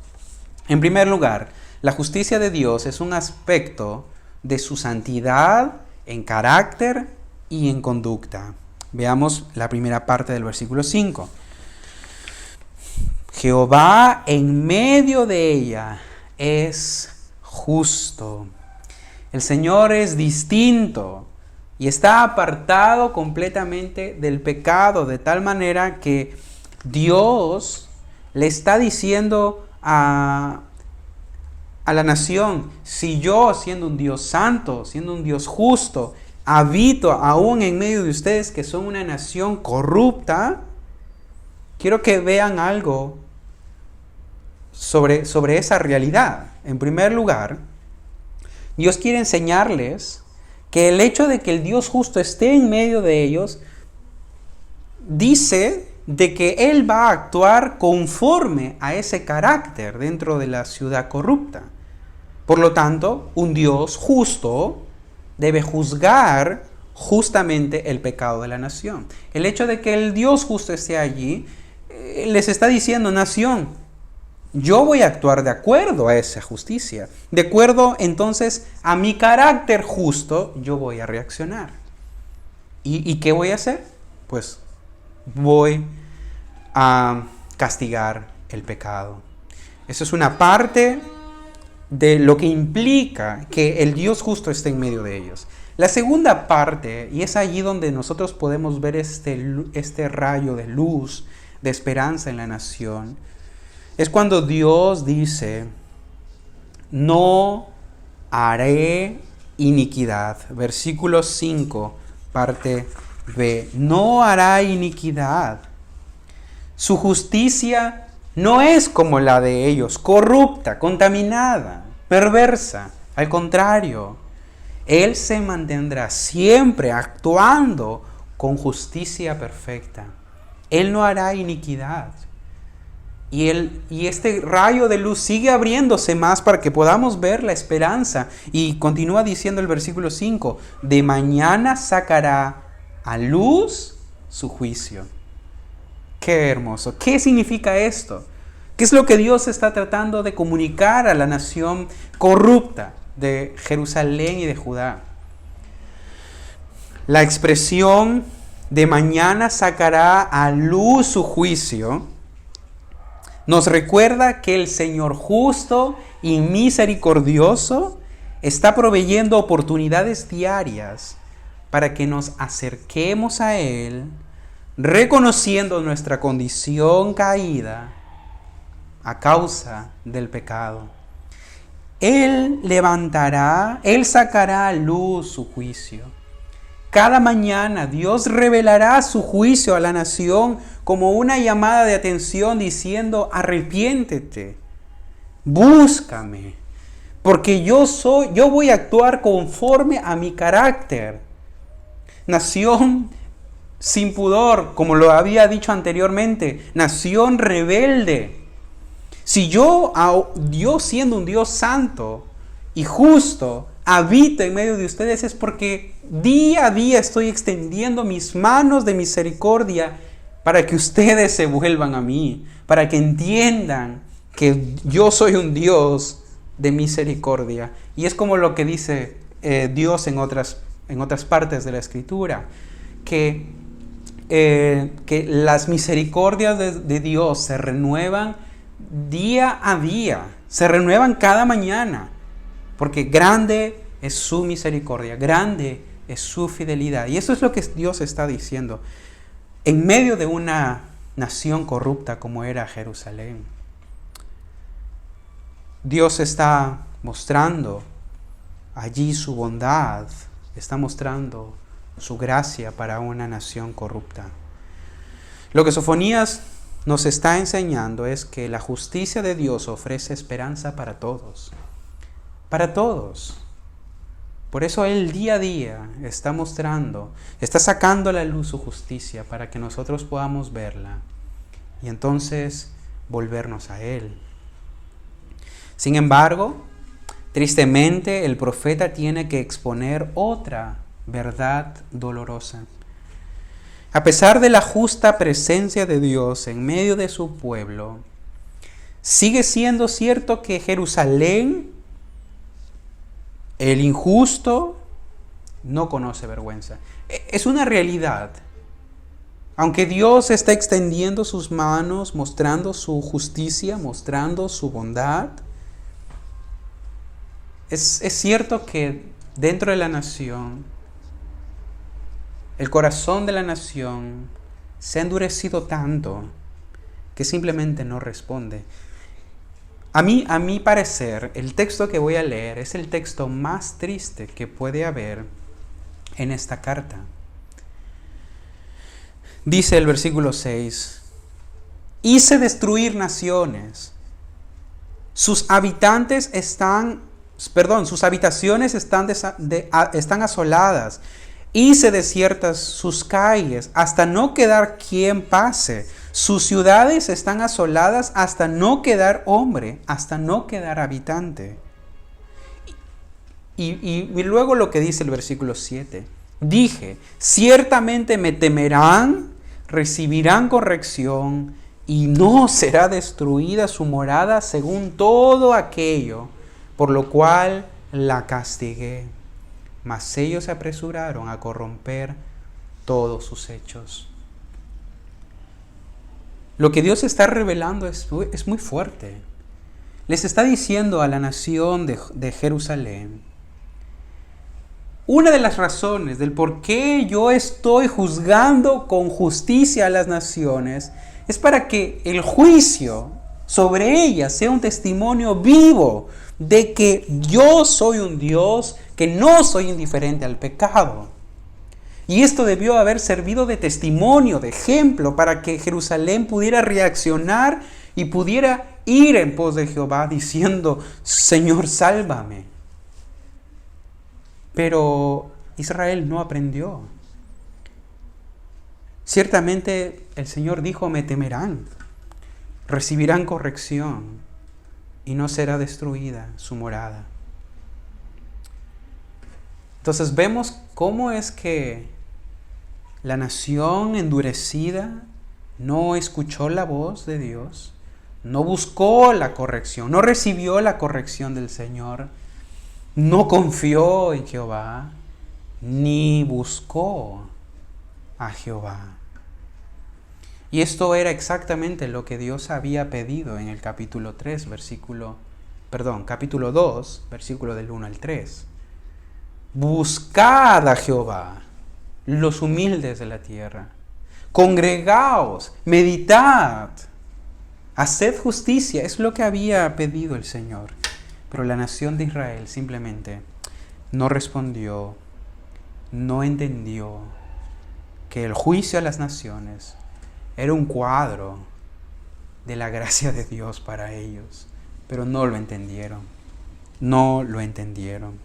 En primer lugar, la justicia de Dios es un aspecto de su santidad en carácter y en conducta. Veamos la primera parte del versículo 5. Jehová en medio de ella es justo. El Señor es distinto y está apartado completamente del pecado, de tal manera que Dios le está diciendo a la nación, si yo, siendo un Dios santo, siendo un Dios justo, habito aún en medio de ustedes que son una nación corrupta, quiero que vean algo sobre esa realidad. En primer lugar, Dios quiere enseñarles que el hecho de que el Dios justo esté en medio de ellos dice de que Él va a actuar conforme a ese carácter dentro de la ciudad corrupta. Por lo tanto, un Dios justo debe juzgar justamente el pecado de la nación. El hecho de que el Dios justo esté allí les está diciendo, nación, yo voy a actuar de acuerdo a esa justicia. De acuerdo entonces a mi carácter justo, yo voy a reaccionar. ¿Y qué voy a hacer? Pues voy a castigar el pecado. Eso es una parte de lo que implica que el Dios justo esté en medio de ellos. La segunda parte, y es allí donde nosotros podemos ver este rayo de luz, de esperanza en la nación, es cuando Dios dice, no haré iniquidad. Versículo 5, parte B. No hará iniquidad. Su justicia no es como la de ellos, corrupta, contaminada, perversa. Al contrario, Él se mantendrá siempre actuando con justicia perfecta. Él no hará iniquidad. Y este rayo de luz sigue abriéndose más para que podamos ver la esperanza. Y continúa diciendo el versículo 5, de mañana sacará a luz su juicio. Qué hermoso. ¿Qué significa esto? ¿Qué es lo que Dios está tratando de comunicar a la nación corrupta de Jerusalén y de Judá? La expresión de mañana sacará a luz su juicio nos recuerda que el Señor justo y misericordioso está proveyendo oportunidades diarias para que nos acerquemos a Él, reconociendo nuestra condición caída a causa del pecado. Él levantará, Él sacará a luz su juicio. Cada mañana Dios revelará su juicio a la nación como una llamada de atención diciendo: arrepiéntete, búscame, porque yo voy a actuar conforme a mi carácter. Nación sin pudor, como lo había dicho anteriormente, nación rebelde. Si yo siendo un Dios santo y justo, habito en medio de ustedes, es porque día a día estoy extendiendo mis manos de misericordia para que ustedes se vuelvan a mí, para que entiendan que yo soy un Dios de misericordia. Y es como lo que dice Dios en otras partes de la Escritura, que las misericordias de Dios se renuevan día a día, se renuevan cada mañana, porque grande es su misericordia, grande es su fidelidad. Y eso es lo que Dios está diciendo en medio de una nación corrupta como era Jerusalén. Dios está mostrando allí su bondad, está mostrando su gracia para una nación corrupta. Lo que Sofonías nos está enseñando es que la justicia de Dios ofrece esperanza para todos. Para todos. Por eso Él día a día está mostrando, está sacando a la luz su justicia para que nosotros podamos verla y entonces volvernos a Él. Sin embargo, tristemente el profeta tiene que exponer otra verdad dolorosa. A pesar de la justa presencia de Dios en medio de su pueblo, sigue siendo cierto que Jerusalén, el injusto, no conoce vergüenza. Es una realidad. Aunque Dios está extendiendo sus manos, mostrando su justicia, mostrando su bondad, es cierto que dentro de la nación, el corazón de la nación se ha endurecido tanto que simplemente no responde. A mi parecer, el texto que voy a leer es el texto más triste que puede haber en esta carta. Dice el versículo 6: hice destruir naciones, sus habitaciones están asoladas. Hice desiertas sus calles hasta no quedar quien pase. Sus ciudades están asoladas hasta no quedar hombre, hasta no quedar habitante. Y luego lo que dice el versículo 7. Dije, ciertamente me temerán, recibirán corrección y no será destruida su morada según todo aquello por lo cual la castigué. Mas ellos se apresuraron a corromper todos sus hechos. Lo que Dios está revelando es muy fuerte. Les está diciendo a la nación de Jerusalén: una de las razones del por qué yo estoy juzgando con justicia a las naciones es para que el juicio sobre ellas sea un testimonio vivo de que yo soy un Dios que no soy indiferente al pecado. Y esto debió haber servido de testimonio, de ejemplo, para que Jerusalén pudiera reaccionar y pudiera ir en pos de Jehová diciendo: Señor, sálvame. Pero Israel no aprendió. Ciertamente el Señor dijo: me temerán, recibirán corrección y no será destruida su morada. Entonces vemos cómo es que la nación endurecida no escuchó la voz de Dios, no buscó la corrección, no recibió la corrección del Señor, no confió en Jehová, ni buscó a Jehová. Y esto era exactamente lo que Dios había pedido en el capítulo 2, versículo del 1 al 3. Buscad a Jehová los humildes de la tierra. Congregaos, meditad, haced justicia. Es lo que había pedido el Señor. Pero la nación de Israel simplemente no respondió, no entendió que el juicio a las naciones era un cuadro de la gracia de Dios para ellos. Pero no lo entendieron. No lo entendieron.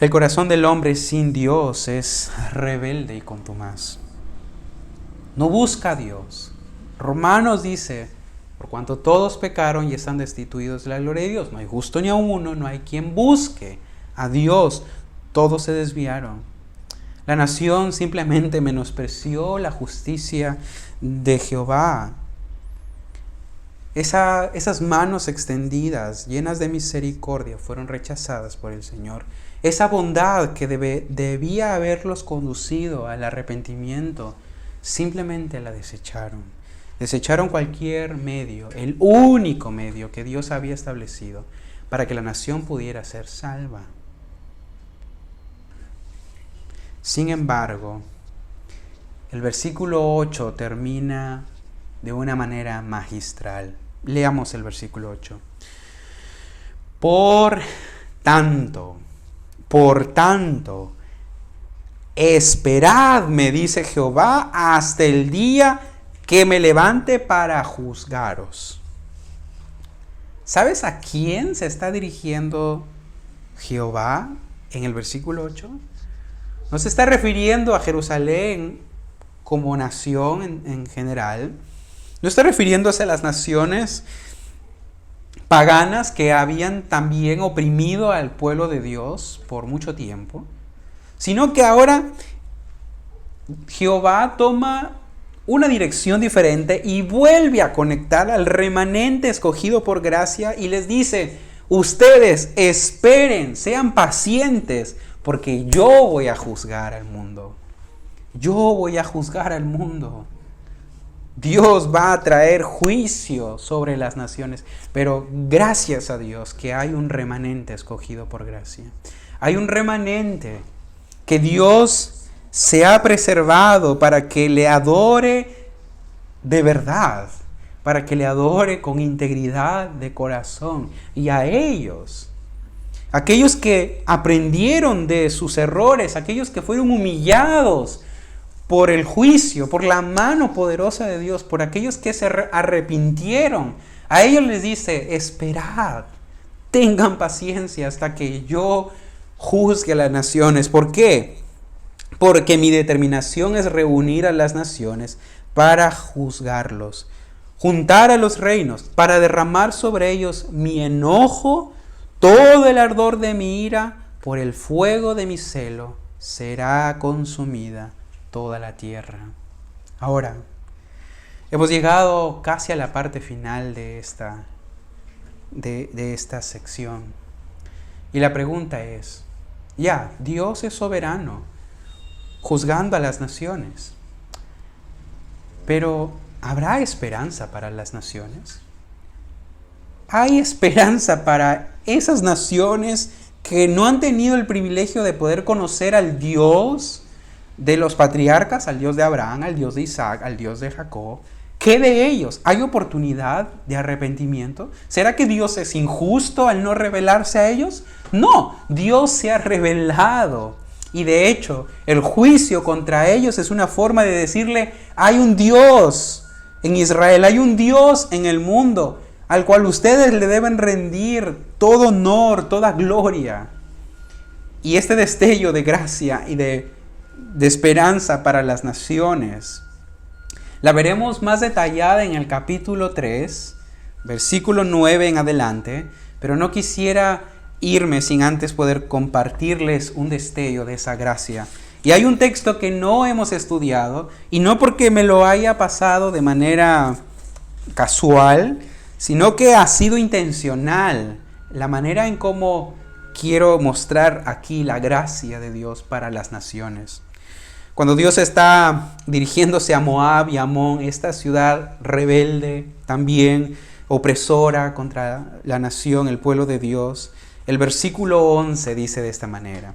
El corazón del hombre sin Dios es rebelde y contumaz. No busca a Dios. Romanos dice, por cuanto todos pecaron y están destituidos de la gloria de Dios, no hay justo ni a uno, no hay quien busque a Dios. Todos se desviaron. La nación simplemente menospreció la justicia de Jehová. Esas manos extendidas, llenas de misericordia, fueron rechazadas por el Señor. Esa bondad que debía haberlos conducido al arrepentimiento, simplemente la desecharon. Desecharon cualquier medio, el único medio que Dios había establecido para que la nación pudiera ser salva. Sin embargo, el versículo 8 termina de una manera magistral. Leamos el versículo 8. Por tanto, esperad, me dice Jehová, hasta el día que me levante para juzgaros. ¿Sabes a quién se está dirigiendo Jehová en el versículo 8? No se está refiriendo a Jerusalén como nación en general. No está refiriéndose a las naciones paganas que habían también oprimido al pueblo de Dios por mucho tiempo, sino que ahora Jehová toma una dirección diferente y vuelve a conectar al remanente escogido por gracia y les dice, ustedes esperen, sean pacientes, porque yo voy a juzgar al mundo. Yo voy a juzgar al mundo. Dios va a traer juicio sobre las naciones, pero gracias a Dios que hay un remanente escogido por gracia. Hay un remanente que Dios se ha preservado para que le adore de verdad, para que le adore con integridad de corazón. Y a ellos, aquellos que aprendieron de sus errores, aquellos que fueron humillados por el juicio, por la mano poderosa de Dios, por aquellos que se arrepintieron, a ellos les dice, esperad, tengan paciencia hasta que yo juzgue a las naciones. ¿Por qué? Porque mi determinación es reunir a las naciones para juzgarlos, juntar a los reinos, para derramar sobre ellos mi enojo, todo el ardor de mi ira, por el fuego de mi celo será consumida toda la tierra. Ahora, hemos llegado casi a la parte final de esta sección. Y la pregunta es, Dios es soberano, juzgando a las naciones. Pero, ¿habrá esperanza para las naciones? ¿Hay esperanza para esas naciones que no han tenido el privilegio de poder conocer al Dios de los patriarcas, al Dios de Abraham, al Dios de Isaac, al Dios de Jacob? ¿Qué de ellos? ¿Hay oportunidad de arrepentimiento? ¿Será que Dios es injusto al no revelarse a ellos? No, Dios se ha revelado. Y de hecho, el juicio contra ellos es una forma de decirle, hay un Dios en Israel, hay un Dios en el mundo, al cual ustedes le deben rendir todo honor, toda gloria. Y este destello de gracia y de esperanza para las naciones la veremos más detallada en el capítulo 3, versículo 9 en adelante, pero no quisiera irme sin antes poder compartirles un destello de esa gracia. Y hay un texto que no hemos estudiado, y no porque me lo haya pasado de manera casual, sino que ha sido intencional la manera en cómo quiero mostrar aquí la gracia de Dios para las naciones. Cuando Dios está dirigiéndose a Moab y Amón, esta ciudad rebelde, también opresora contra la nación, el pueblo de Dios, el versículo 11 dice de esta manera: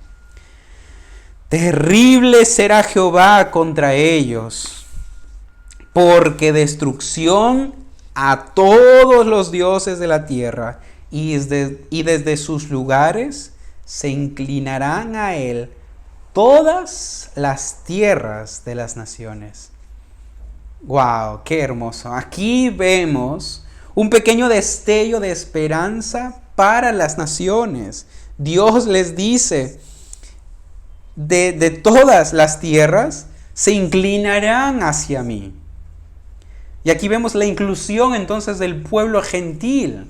Terrible será Jehová contra ellos, porque destrucción a todos los dioses de la tierra, y desde sus lugares se inclinarán a él todas las tierras de las naciones. ¡Wow! ¡Qué hermoso! Aquí vemos un pequeño destello de esperanza para las naciones. Dios les dice, de todas las tierras se inclinarán hacia mí. Y aquí vemos la inclusión entonces del pueblo gentil.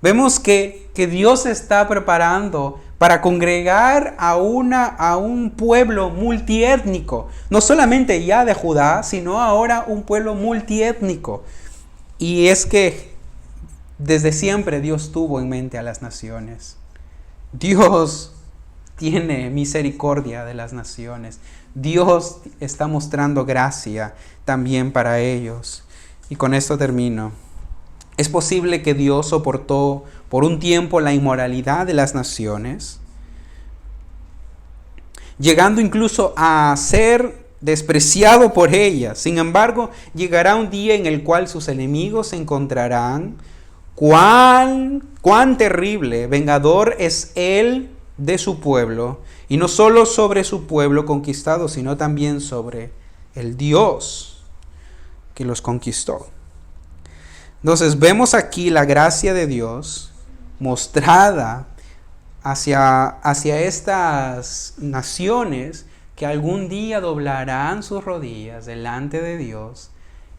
Vemos que Dios está preparando para congregar a un pueblo multiétnico. No solamente ya de Judá, sino ahora un pueblo multiétnico. Y es que desde siempre Dios tuvo en mente a las naciones. Dios tiene misericordia de las naciones. Dios está mostrando gracia también para ellos. Y con esto termino. Es posible que Dios soportó por un tiempo la inmoralidad de las naciones, llegando incluso a ser despreciado por ellas. Sin embargo, llegará un día en el cual sus enemigos encontrarán cuán terrible vengador es Él de su pueblo, y no solo sobre su pueblo conquistado, sino también sobre el Dios que los conquistó. Entonces vemos aquí la gracia de Dios mostrada hacia estas naciones que algún día doblarán sus rodillas delante de Dios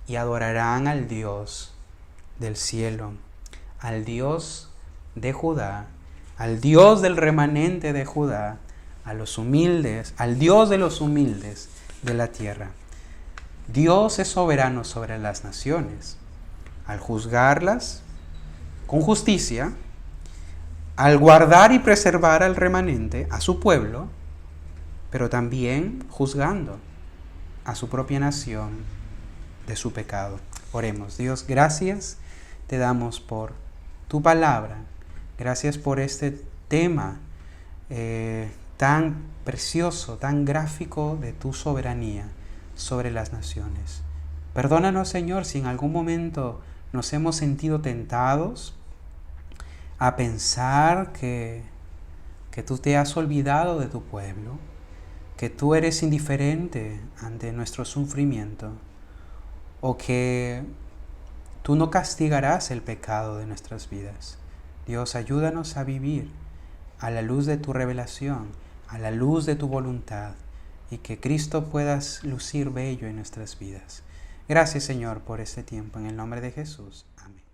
y adorarán al Dios del cielo, al Dios de Judá, al Dios del remanente de Judá, a los humildes, al Dios de los humildes de la tierra. Dios es soberano sobre las naciones, al juzgarlas con justicia, al guardar y preservar al remanente, a su pueblo, pero también juzgando a su propia nación de su pecado. Oremos. Dios, gracias te damos por tu palabra. Gracias por este tema tan precioso, tan gráfico de tu soberanía sobre las naciones. Perdónanos, Señor, si en algún momento nos hemos sentido tentados a pensar que tú te has olvidado de tu pueblo, que tú eres indiferente ante nuestro sufrimiento, o que tú no castigarás el pecado de nuestras vidas. Dios, ayúdanos a vivir a la luz de tu revelación, a la luz de tu voluntad, y que Cristo pueda lucir bello en nuestras vidas. Gracias, Señor, por este tiempo. En el nombre de Jesús. Amén.